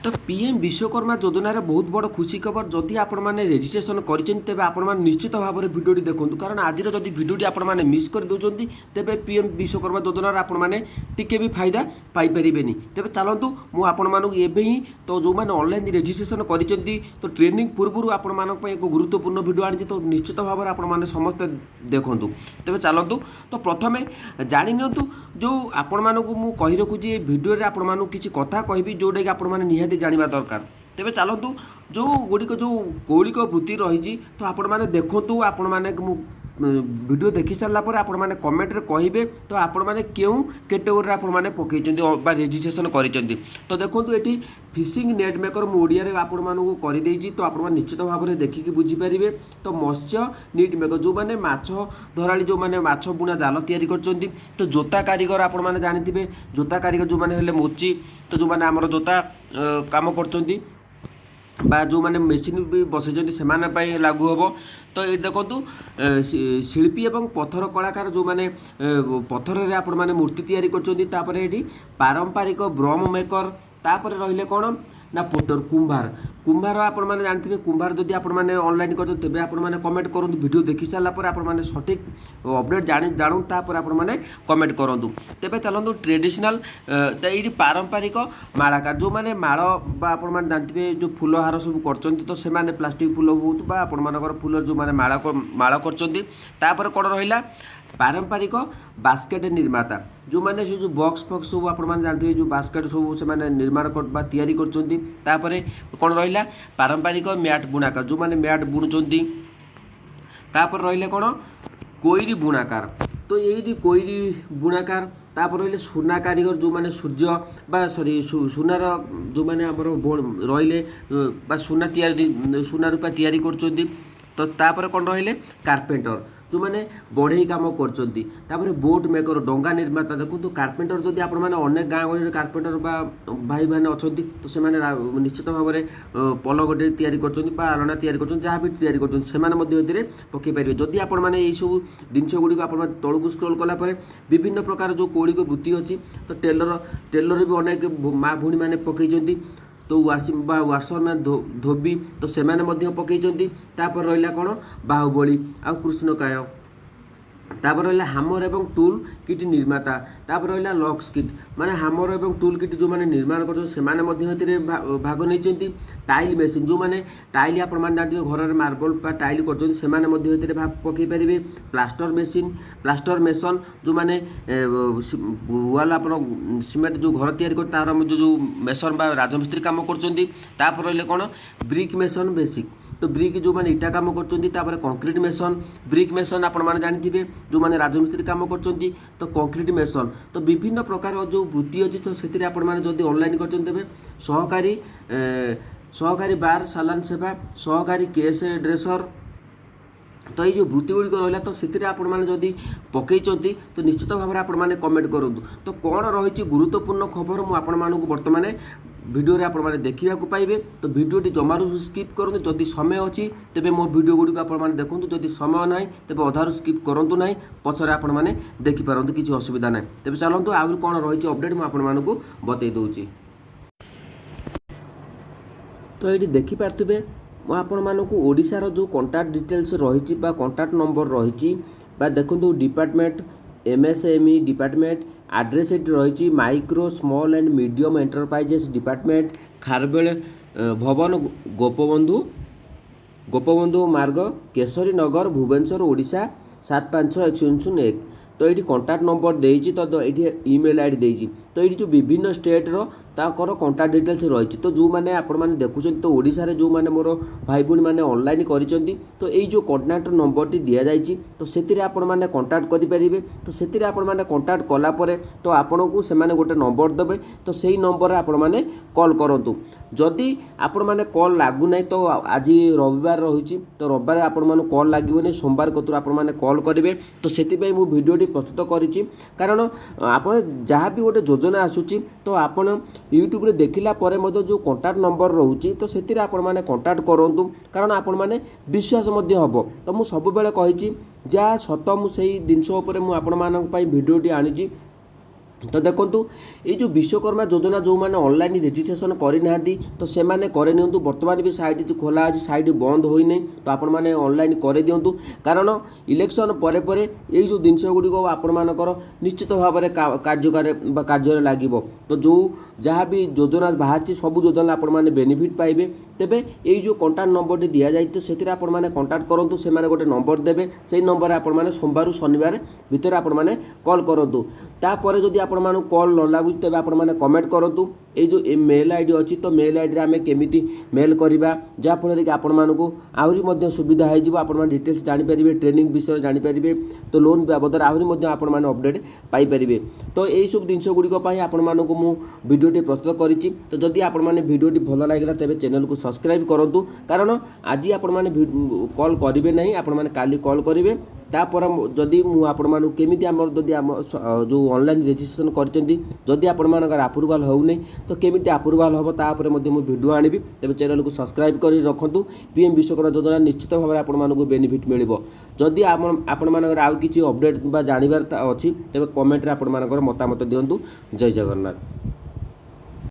तो पीएम विश्वकर्मा योजनार बहुत बड़ खुशी खबर जदि आपण मैंने रेजिस्ट्रेशन करेंगे आपण मैंने निश्चित भाव में भिडियो देखूँ कारण आज जदि भिडियो आपण मैंने मिस कर दौरान तेज पीएम विश्वकर्मा योजनार आपण मैंने टिके भी फायदा पाइपर तेज चलतु मुझे ही तो जो मैंने ऑनलाइन रेजिस्ट्रेशन करेंगे तो ट्रेनिंग पूर्व आपण एक गुरुत्वपूर्ण भिडियो आनी तो निश्चित भाव में आपण मैंने समस्ते देखूँ तेज चलतु तो प्रथम जाणी नियंतु जो आपण मानक मु कहि रखुची भिडियो रे आपण मानक किछि कथा कहबी जोडे कि आपण माने निहाती जानिबा दरकार तेबे चलतु जो गुड़िक जो कौलिक वृत्ति रही तो आपण माने देखंतु आपण माने मु वीडियो देखि सारा पर आपण माने कमेंट रे कहिबे तो आपण माने केउ कैटेगरी आपण माने पकेइचंदी बा रेजिस्ट्रेशन करिचंदी तो देखंतु एठी फिशिंग नेट मेकर मु ओडिया रे आपण मानकु करि देइची तो आपण माने निश्चित भाव में देखिकी बुझी परिबे तो मत्स्य नीट मेकर जो माने माछ धराली जो माने माछ बुणा जाल तयारी करचंदी तो जोता कारीगर आपण माने जानिथिबे जोता कारीगर जो माने हेले मोची तो जो माने हमर जोता काम करचंदी बा जो मैंने मेसीन भी बसई से लागू हम तो ये देखो शिल्पी एवं पत्थर कलाकार जो मैंने पत्थर रे आपण माने मूर्ति तैयारी करपर ये पारंपरिक ब्रह्म मेकर तापर रहिले कौन ना पोटर कुंभार कुंभार आपण माने जानथिबे कुंभार जदि आपण माने ऑनलाइन कर तेबे आपण माने कमेंट करंतु वीडियो देखि साला पर आपण माने सठिक अपडेट जानू तापर आपण माने कमेंट करंतु तेबे चलंतु ट्रेडिशनल तो ये पारंपरिक मालाकार जो माने माल बा आपण माने जानथिबे जो फूल हार सब करचंती तो से माने प्लास्टिक फूल होत बा आपण मानकर फूल जो माने माला करचंती तापर कोन रहिला पारंपरिक बास्केट निर्माता जो मैंने जो बॉक्स फक्स सब आप जानते हैं जो बास्केट सब से निर्माण तैयारी कर कौन रहा पारंपरिक मैट बुणाकार जो मैंने मैट बुणुंट तापर रहिले कौन कोईरी बुणाकार तो ये कोईरी बुणाकार तापर रहिले सुना कारीगर जो मैंने सूर्य बा सॉरी सुनार जो मैंने आमर रहिले बा सुना तैयारी सुना रूपा तैयारी कर तो तापर कौन रहिले कार्पेंटर जो मैंने बढ़ई कम कर बोट मेकर डंगा निर्माता देखो तो कार्पेंटर जदि आप अनेक गाँ गहली कार्पेंटर बा भाई मैंने अच्छा तो से निश्चित भाव में पल गोटे तैयारी करना तैयारी कर जहाँ भी तैयारी कर पकई पारे जदि आपण मैंने सब जिनस गुड़ी आप तौक स्क्रॉल कलापर विभिन्न प्रकार जो कौलिक वृत्ति अच्छी तो टेलर भी अनेक माँ भूणी मैंने पकई तो वाशर में धोबी तो से पकई तापर रहा कौन बाहुबली आ कृष्णकाय तापर रहा हामर एवं टूल किट निर्माता तापर रहा लक्स किट माने हामर एवं टूल किट जो मैंने निर्माण कर भाग नहीं टाइल मेसीन जो मैंने टाइल आप जानते घर में मार्बल टाइल कर पकई पारे प्लास्टर मेसन जो मैंने वाल आप सीमेंट जो घर तैयारी तार जो मेसन बा राजमिस्त्री काम कर रहा कौन ब्रिक मेसन बेसिक तो ब्रिक जो मैंने इटा काम कर कंक्रीट मेसन ब्रिक मेसन आप जानते जो मैंने राजमिस्त्री काम कर तो कंक्रीट मेसन तो विभिन्न प्रकार जो वृत्ति अच्छी तो से जब ऑनलाइन कर सहकारी बार सालान सेवा सहकारी केस ड्रेसर तो ये जो वृत्ति गुड़िक रहा तो से जदि पकई तो निश्चित भाव में आपण मैंने कमेंट करूँ तो कौन रही गुरुत्वपूर्ण खबर मुझे बर्तमान वीडियो रे आपण माने देखिबा को पाइबे तो वीडियोटी जमारू स्किप करूँ जदि समय अच्छी तेबे मो वीडियो गुड़ी आपण माने देखंतु जदि समय ना तेबे अधारू स्किप करंतु ना पछरे आपण माने देखि पारंतु किछि असुविधा ना तेबे चलंतु आउर कोन रही अपडेट मु आपण मानकु बतै दउची तो ये देखि पारथिबे मु आपण मानकु ओडिसा रो जो कांटेक्ट डिटेल्स रही बा कांटेक्ट नंबर रही बा देखंतु डिपार्टमेंट एमएसएमई डिपार्टमेंट एड्रेस ये रही micro small and medium enterprises department Kharavela भवन गोपबंधु मार्ग केशरी नगर भुवनेश्वर ओडिशा 756101 तो ये कांटेक्ट नंबर देइछि तो ये ईमेल आईडी देइछि तो ये जो विभिन्न स्टेट रो ताकर कांटेक्ट डिटेल्स रही तो जो मैंने आपण मैंने देखुं तो ओडिशा रे जो मैंने मोर भाई भूणी मैंने ऑनलाइन करिसेंती तो ये जो कांटेक्ट नंबर टी दिया जाइछि तो सेतिरे आपण मैंने कांटेक्ट करि परिबे तो सेतिरे आपण मैंने कांटेक्ट कला परे तो आपण को से माने गोटे नंबर देबे तो सेही नंबर रे आपण मैंने कॉल करंतु जदि आपण मैंने कॉल लागु नै तो आज रविवार रही तो रविवार आपण मैंने कॉल लागिबोनी सोमवार कतुर आपण मैंने कॉल करेंगे तो सेतिपई मु वीडियोटी प्रस्तुत करिछि कारण आपण जहाँ भी गोटे योजना आसुछि तो आपण यूट्यूब रे देखिला परे मध्य जो कांटेक्ट नंबर रोचे तो से आपण मैंने कांटेक्ट करूँ कारण आपण मैंने विश्वास हम तो मुझे सब बेले कही जहाँ सत मुझे जिनस आपण भिडियोटी आनी तो देखो ये जो विश्वकर्मा योजना जो मैंने ऑनलाइन रजिस्ट्रेशन करना तो से करनी बर्तमान भी साइट जो खोला अच्छी साइट बंद होनी तो आपण मैंने ऑनलाइन कर दिंतु कारण इलेक्शन पर ये जो जिनस गुड़िक आपर निश्चित भाव में कार्य लगे तो जो जहाँ भी योजना बाहर सब योजना आपण मैंने बेनिफिट पाइबे तेबे ये जो कंटाक्ट नंबर टी दि जाए तो से आपण मैंने कंटाक्ट करूँ से गोटे नंबर देवे से नंबर आपण मैंने सोमवार शनिवार भितर आपण मैंने कॉल करूँ तापर जदि आपण मानू कॉल न लगुच तेज आपण मैंने कमेंट करूँ ये जो मेल आईडी अच्छी तो मेल आईडी आम केमी मेल करवा जहाँफल कि आपण मानू आहरी सुविधा हो आप डिटेल्स जानीपारे ट्रेनिंग विषय जानीपारे तो लोन बाबद आहरी आपण मैंने अपडेट पाइपर तो यही सब जिनस गुड़िक आपण मानू मु भिडियोटी प्रस्तुत करी तो जदि आपण मैंने भिडियोटी भल लगे तेज चैनल को सब्सक्राइब करूँ कारण आज आपण मैंने कॉल करेंगे ना आपण मैंने काली कॉल करेंगे तापर जदि मुझे केमी आम जदि जो ऑनलाइन रजिस्ट्रेशन करदी आपण मानकर अप्रूवाल होनी तो केमी अप्रूवाल हम तापर भिडियो आनी तेज चैनल को सब्सक्राइब कर रखु पीएम विश्वकर्मा योजना निश्चित भाव में आपण बेनिफिट मिल जदि आपण मानकर आउ किसी अपडेट जानवर अच्छी तेज कमेंट आपण मानकर मतामत दिंतु। जय जगन्नाथ।